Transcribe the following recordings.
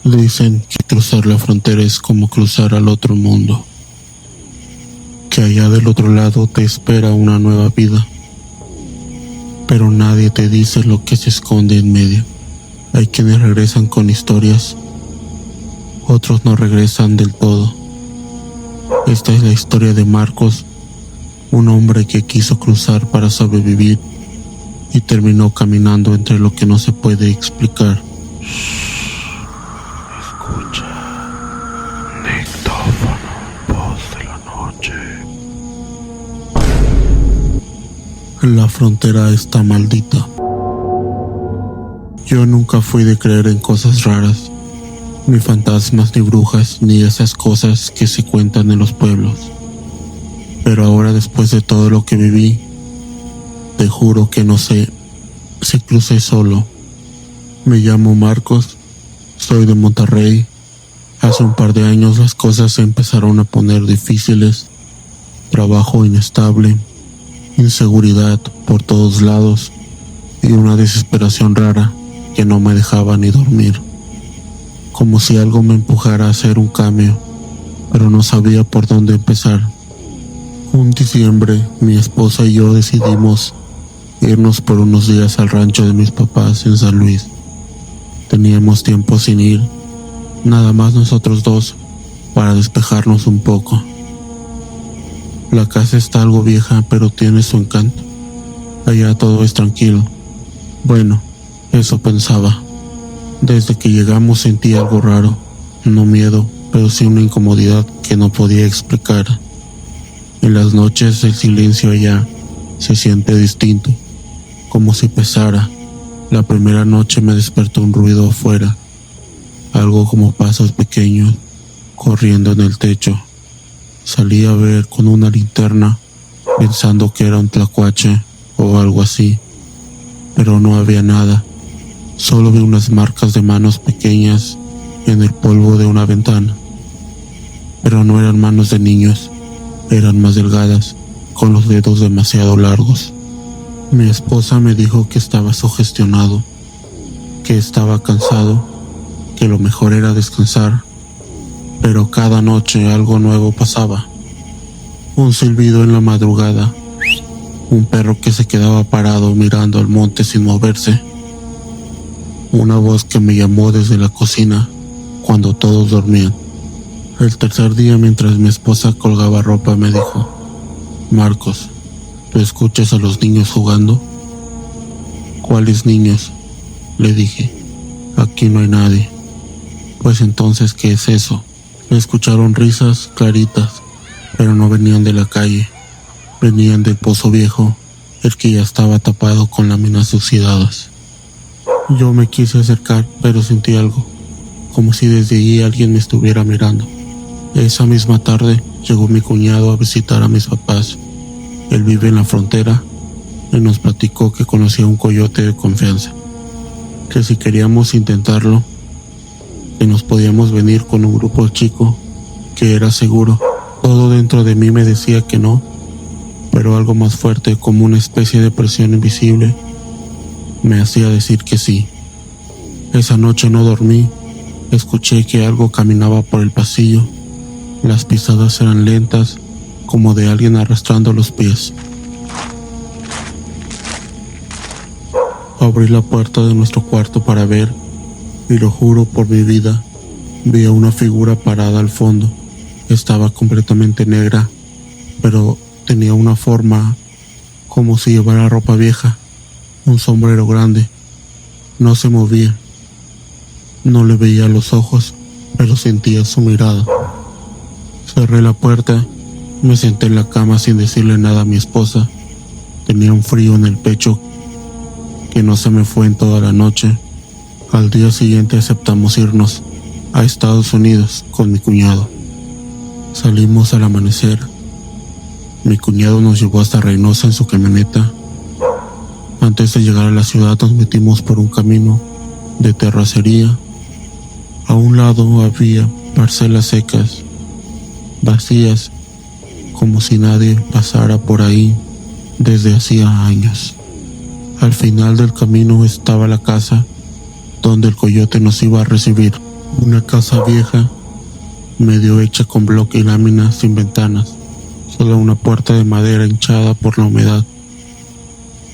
Dicen que cruzar la frontera es como cruzar al otro mundo, que allá del otro lado te espera una nueva vida, pero nadie te dice lo que se esconde en medio. Hay quienes regresan con historias, otros no regresan del todo. Esta es la historia de Marcos, un hombre que quiso cruzar para sobrevivir y terminó caminando entre lo que no se puede explicar. Escucha, Nictófono, voz de la noche. La frontera está maldita. Yo nunca fui de creer en cosas raras, ni fantasmas, ni brujas, ni esas cosas que se cuentan en los pueblos. Pero ahora, después de todo lo que viví, te juro que no sé si crucé solo. Me llamo Marcos, soy de Monterrey. Hace un par de años las cosas se empezaron a poner difíciles. Trabajo inestable, inseguridad por todos lados y una desesperación rara que no me dejaba ni dormir. Como si algo me empujara a hacer un cambio, pero no sabía por dónde empezar. Un diciembre, mi esposa y yo decidimos irnos por unos días al rancho de mis papás en San Luis. Teníamos tiempo sin ir, nada más nosotros dos, para despejarnos un poco. La casa está algo vieja, pero tiene su encanto. Allá todo es tranquilo. Bueno, eso pensaba. Desde que llegamos sentí algo raro, no miedo, pero sí una incomodidad que no podía explicar. En las noches el silencio allá se siente distinto, como si pesara. La primera noche me despertó un ruido afuera, algo como pasos pequeños corriendo en el techo. Salí a ver con una linterna, pensando que era un tlacuache o algo así, pero no había nada. Solo vi unas marcas de manos pequeñas en el polvo de una ventana, pero no eran manos de niños, eran más delgadas, con los dedos demasiado largos. Mi esposa me dijo que estaba sugestionado, que estaba cansado, que lo mejor era descansar, pero cada noche algo nuevo pasaba. Un silbido en la madrugada, un perro que se quedaba parado mirando al monte sin moverse, una voz que me llamó desde la cocina cuando todos dormían. El tercer día, mientras mi esposa colgaba ropa, me dijo: Marcos, ¿tú escuchas a los niños jugando? ¿Cuáles niños?, le dije. Aquí no hay nadie. Pues entonces, ¿qué es eso? Me escucharon risas claritas, pero no venían de la calle. Venían del pozo viejo, el que ya estaba tapado con láminas oxidadas. Yo me quise acercar, pero sentí algo, como si desde allí alguien me estuviera mirando. Esa misma tarde llegó mi cuñado a visitar a mis papás. Él vive en la frontera y nos platicó que conocía un coyote de confianza, que si queríamos intentarlo, que nos podíamos venir con un grupo chico, que era seguro. Todo dentro de mí me decía que no, pero algo más fuerte, como una especie de presión invisible, me hacía decir que sí. Esa noche no dormí. Escuché que algo caminaba por el pasillo. Las pisadas eran lentas, como de alguien arrastrando los pies. Abrí la puerta de nuestro cuarto para ver, y lo juro por mi vida, vi a una figura parada al fondo. Estaba completamente negra, pero tenía una forma como si llevara ropa vieja, un sombrero grande. No se movía. No le veía los ojos, pero sentía su mirada. Cerré la puerta, me senté en la cama sin decirle nada a mi esposa. Tenía un frío en el pecho que no se me fue en toda la noche. Al día siguiente aceptamos irnos a Estados Unidos con mi cuñado. Salimos al amanecer. Mi cuñado nos llevó hasta Reynosa en su camioneta. Antes de llegar a la ciudad nos metimos por un camino de terracería. A un lado había parcelas secas, vacías, como si nadie pasara por ahí desde hacía años. Al final del camino estaba la casa donde el coyote nos iba a recibir. Una casa vieja, medio hecha con bloque y láminas, sin ventanas, solo una puerta de madera hinchada por la humedad.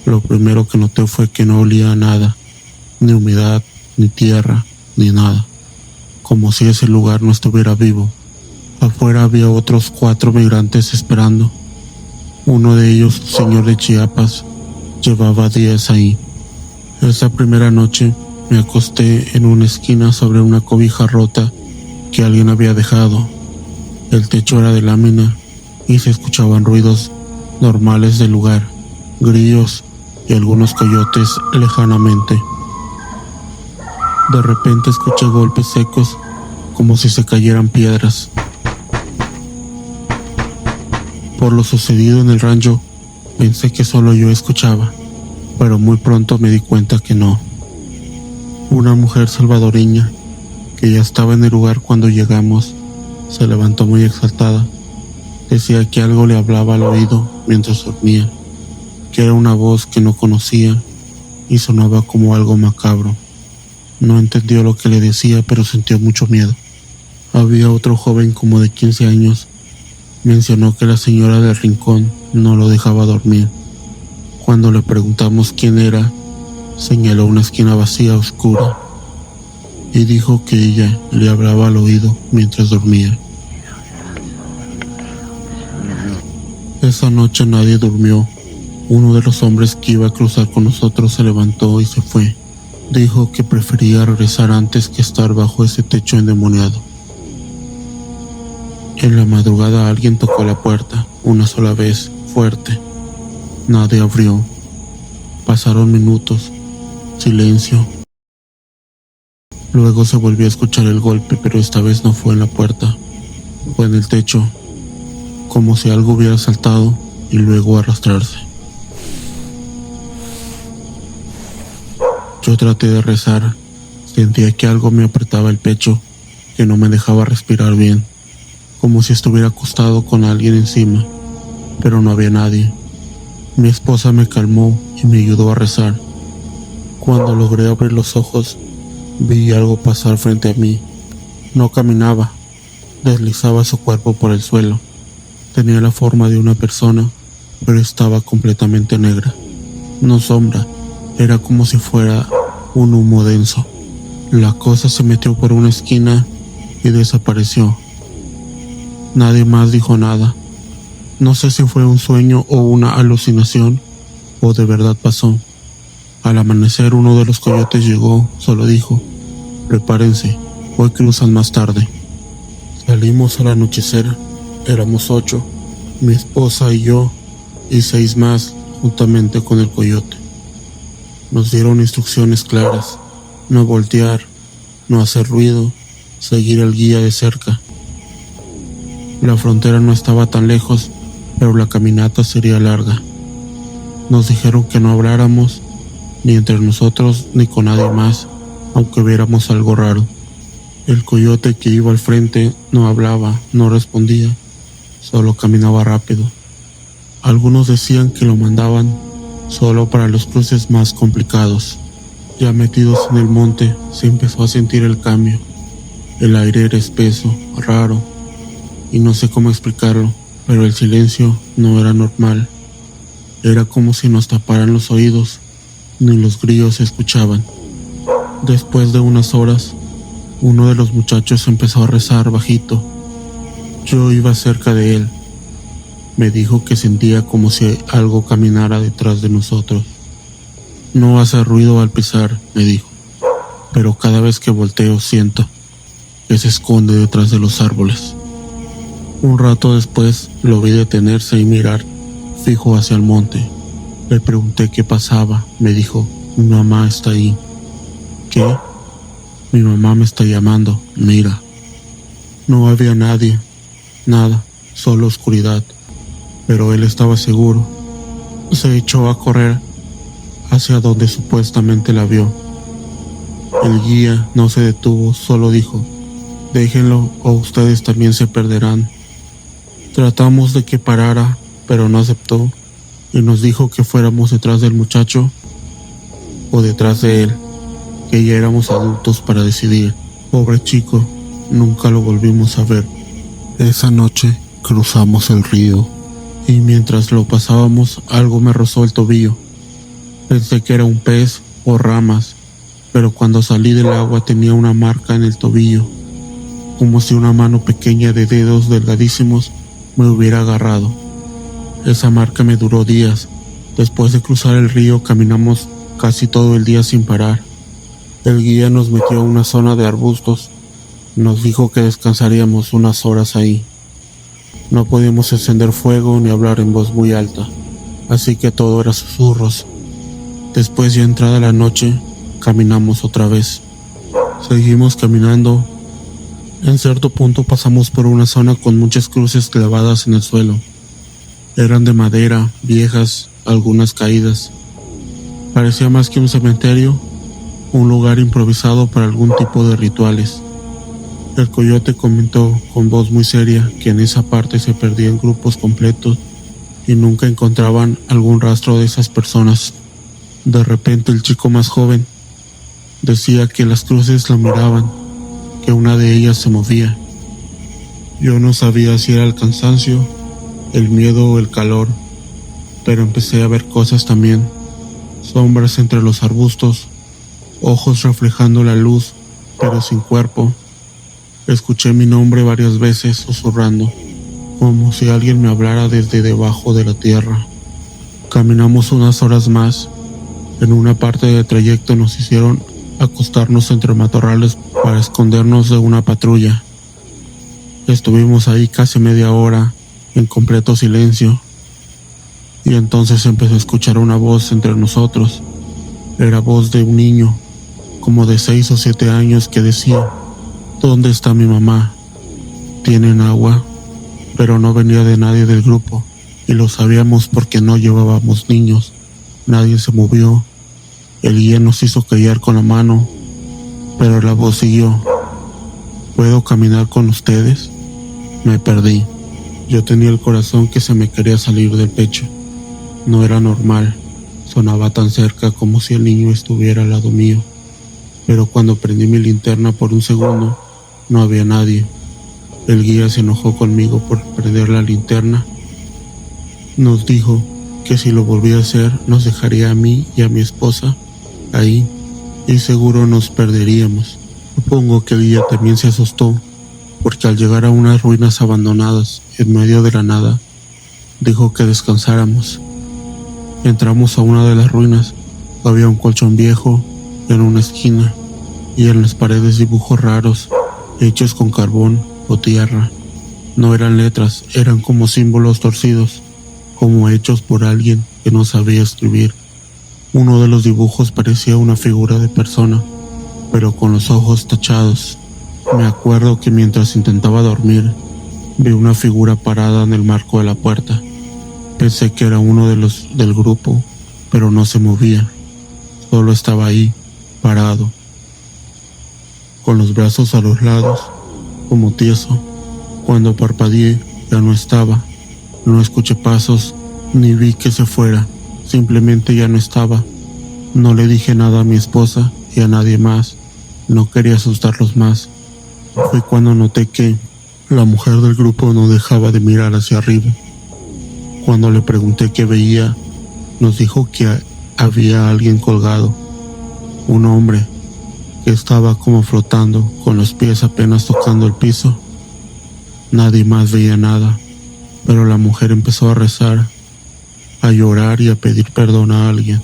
Lo primero que noté fue que no olía a nada, ni humedad, ni tierra, ni nada, como si ese lugar no estuviera vivo. Afuera había otros 4 migrantes esperando. Uno de ellos, un señor de Chiapas, llevaba días ahí. Esa primera noche me acosté en una esquina sobre una cobija rota que alguien había dejado. El techo era de lámina y se escuchaban ruidos normales del lugar, grillos y algunos coyotes lejanamente. De repente escuché golpes secos como si se cayeran piedras. Por lo sucedido en el rancho, pensé que solo yo escuchaba, pero muy pronto me di cuenta que no. Una mujer salvadoreña, que ya estaba en el lugar cuando llegamos, se levantó muy exaltada. Decía que algo le hablaba al oído mientras dormía, que era una voz que no conocía y sonaba como algo macabro. No entendió lo que le decía, pero sintió mucho miedo. Había otro joven como de 15 años. Mencionó que la señora del rincón no lo dejaba dormir. Cuando le preguntamos quién era, señaló una esquina vacía, oscura, y dijo que ella le hablaba al oído mientras dormía. Esa noche nadie durmió. Uno de los hombres que iba a cruzar con nosotros se levantó y se fue. Dijo que prefería regresar antes que estar bajo ese techo endemoniado. En la madrugada alguien tocó la puerta, una sola vez, fuerte. Nadie abrió. Pasaron minutos. Silencio. Luego se volvió a escuchar el golpe, pero esta vez no fue en la puerta. Fue en el techo, como si algo hubiera saltado y luego arrastrarse. Yo traté de rezar. Sentía que algo me apretaba el pecho, que no me dejaba respirar bien, como si estuviera acostado con alguien encima, pero no había nadie. Mi esposa me calmó y me ayudó a rezar. Cuando logré abrir los ojos, vi algo pasar frente a mí. No caminaba, deslizaba su cuerpo por el suelo. Tenía la forma de una persona, pero estaba completamente negra. No sombra, era como si fuera un humo denso. La cosa se metió por una esquina y desapareció. Nadie más dijo nada. No sé si fue un sueño o una alucinación, o de verdad pasó. Al amanecer uno de los coyotes llegó, solo dijo: prepárense, hoy cruzan más tarde. Salimos al anochecer, éramos 8, mi esposa y yo, y 6 más, juntamente con el coyote. Nos dieron instrucciones claras: no voltear, no hacer ruido, seguir al guía de cerca. La frontera no estaba tan lejos, pero la caminata sería larga. Nos dijeron que no habláramos, ni entre nosotros ni con nadie más, aunque viéramos algo raro. El coyote que iba al frente no hablaba, no respondía, solo caminaba rápido. Algunos decían que lo mandaban solo para los cruces más complicados. Ya metidos en el monte, se empezó a sentir el cambio. El aire era espeso, raro, y no sé cómo explicarlo, pero el silencio no era normal. Era como si nos taparan los oídos, ni los grillos se escuchaban. Después de unas horas, uno de los muchachos empezó a rezar bajito. Yo iba cerca de él. Me dijo que sentía como si algo caminara detrás de nosotros. No hace ruido al pisar, me dijo, pero cada vez que volteo siento que se esconde detrás de los árboles. Un rato después lo vi detenerse y mirar fijo hacia el monte. Le pregunté qué pasaba. Me dijo: mi mamá está ahí. ¿Qué? Mi mamá me está llamando. Mira. No había nadie, nada, solo oscuridad. Pero él estaba seguro. Se echó a correr hacia donde supuestamente la vio. El guía no se detuvo, solo dijo: déjenlo o ustedes también se perderán. Tratamos de que parara, pero no aceptó, y nos dijo que fuéramos detrás del muchacho o detrás de él, que ya éramos adultos para decidir. Pobre chico, nunca lo volvimos a ver. Esa noche cruzamos el río y mientras lo pasábamos algo me rozó el tobillo. Pensé que era un pez o ramas, pero cuando salí del agua tenía una marca en el tobillo, como si una mano pequeña de dedos delgadísimos me hubiera agarrado. Esa marca me duró días. Después de cruzar el río caminamos casi todo el día sin parar. El guía nos metió a una zona de arbustos. Nos dijo que descansaríamos unas horas ahí. No podíamos encender fuego ni hablar en voz muy alta, así que todo era susurros. Después, ya entrada la noche, caminamos otra vez. Seguimos caminando. En cierto punto pasamos por una zona con muchas cruces clavadas en el suelo. Eran de madera, viejas, algunas caídas. Parecía más que un cementerio, un lugar improvisado para algún tipo de rituales. El coyote comentó con voz muy seria que en esa parte se perdían grupos completos y nunca encontraban algún rastro de esas personas. De repente el chico más joven decía que las cruces la miraban, que una de ellas se movía. Yo no sabía si era el cansancio, el miedo o el calor, pero empecé a ver cosas también, sombras entre los arbustos, ojos reflejando la luz, pero sin cuerpo. Escuché mi nombre varias veces susurrando, como si alguien me hablara desde debajo de la tierra. Caminamos unas horas más. En una parte del trayecto nos hicieron acostarnos entre matorrales para escondernos de una patrulla. Estuvimos ahí casi media hora, en completo silencio, y entonces empezó a escuchar una voz entre nosotros. Era voz de un niño, como de 6 o 7 años, que decía: ¿dónde está mi mamá? ¿Tienen agua? Pero no venía de nadie del grupo, y lo sabíamos porque no llevábamos niños. Nadie se movió. El guía nos hizo callar con la mano, pero la voz siguió. ¿Puedo caminar con ustedes? Me perdí. Yo tenía el corazón que se me quería salir del pecho. No era normal. Sonaba tan cerca como si el niño estuviera al lado mío. Pero cuando prendí mi linterna por un segundo, no había nadie. El guía se enojó conmigo por perder la linterna. Nos dijo que si lo volvía a hacer nos dejaría a mí y a mi esposa ahí y seguro nos perderíamos. Supongo que el guía también se asustó, porque al llegar a unas ruinas abandonadas en medio de la nada, dijo que descansáramos. Entramos a una de las ruinas. Había un colchón viejo en una esquina y en las paredes dibujos raros hechos con carbón o tierra. No eran letras, eran como símbolos torcidos, como hechos por alguien que no sabía escribir. Uno de los dibujos parecía una figura de persona, pero con los ojos tachados. Me acuerdo que mientras intentaba dormir, vi una figura parada en el marco de la puerta. Pensé que era uno de los del grupo, pero no se movía. Solo estaba ahí, parado, con los brazos a los lados, como tieso. Cuando parpadeé, ya no estaba. No escuché pasos, ni vi que se fuera. Simplemente ya no estaba. No le dije nada a mi esposa y a nadie más. No quería asustarlos más. Fue cuando noté que la mujer del grupo no dejaba de mirar hacia arriba. Cuando le pregunté qué veía, nos dijo que había alguien colgado. Un hombre que estaba como flotando, con los pies apenas tocando el piso. Nadie más veía nada, pero la mujer empezó a rezar, a llorar y a pedir perdón a alguien.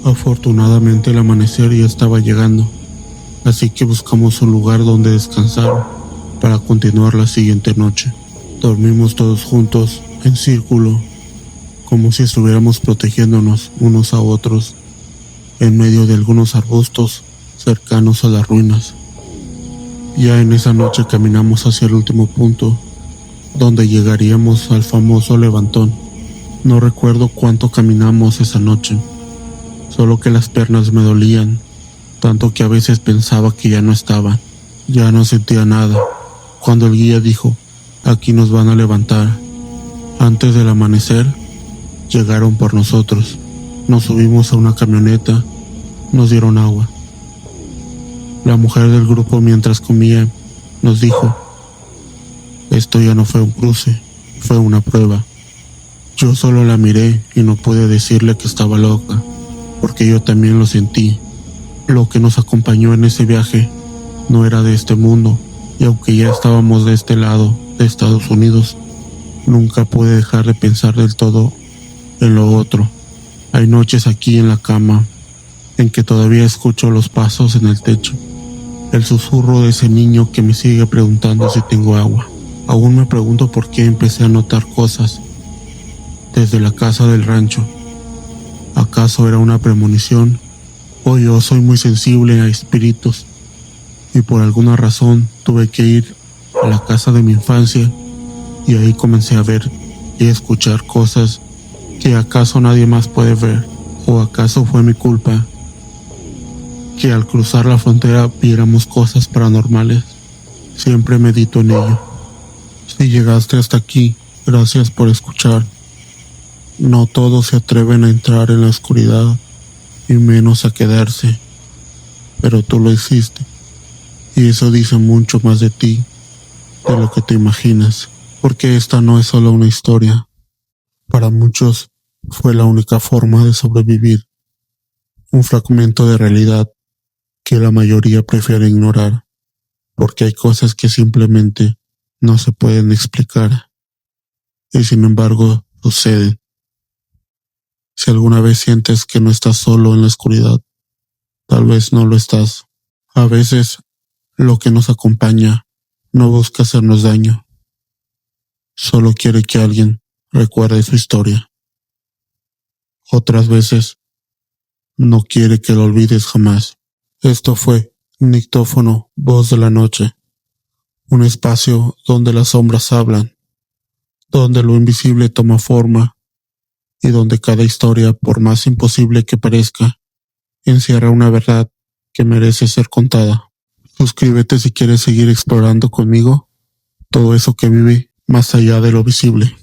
Afortunadamente el amanecer ya estaba llegando, así que buscamos un lugar donde descansar para continuar la siguiente noche. Dormimos todos juntos, en círculo, como si estuviéramos protegiéndonos unos a otros, en medio de algunos arbustos cercanos a las ruinas. Ya en esa noche caminamos hacia el último punto, donde llegaríamos al famoso levantón. No recuerdo cuánto caminamos esa noche, solo que las piernas me dolían, tanto que a veces pensaba que ya no estaban. Ya no sentía nada, cuando el guía dijo: aquí nos van a levantar. Antes del amanecer, llegaron por nosotros. Nos subimos a una camioneta, nos dieron agua. La mujer del grupo, mientras comía, nos dijo: esto ya no fue un cruce, fue una prueba. Yo solo la miré y no pude decirle que estaba loca, porque yo también lo sentí. Lo que nos acompañó en ese viaje no era de este mundo, y aunque ya estábamos de este lado de Estados Unidos, nunca pude dejar de pensar del todo en lo otro. Hay noches aquí en la cama en que todavía escucho los pasos en el techo, el susurro de ese niño que me sigue preguntando si tengo agua. Aún me pregunto por qué empecé a notar cosas desde la casa del rancho. ¿Acaso era una premonición? O yo soy muy sensible a espíritus y por alguna razón tuve que ir a la casa de mi infancia y ahí comencé a ver y escuchar cosas que acaso nadie más puede ver. ¿O acaso fue mi culpa que al cruzar la frontera viéramos cosas paranormales? Siempre medito en ello. Si llegaste hasta aquí, gracias por escuchar. No todos se atreven a entrar en la oscuridad y menos a quedarse, pero tú lo hiciste, y eso dice mucho más de ti de lo que te imaginas, porque esta no es solo una historia. Para muchos fue la única forma de sobrevivir, un fragmento de realidad que la mayoría prefiere ignorar, porque hay cosas que simplemente no se pueden explicar, y sin embargo suceden. Si alguna vez sientes que no estás solo en la oscuridad, tal vez no lo estás. A veces, lo que nos acompaña no busca hacernos daño, solo quiere que alguien recuerde su historia. Otras veces, no quiere que lo olvides jamás. Esto fue Nictófono, Voz de la Noche, un espacio donde las sombras hablan, donde lo invisible toma forma y donde cada historia, por más imposible que parezca, encierra una verdad que merece ser contada. Suscríbete si quieres seguir explorando conmigo todo eso que vive más allá de lo visible.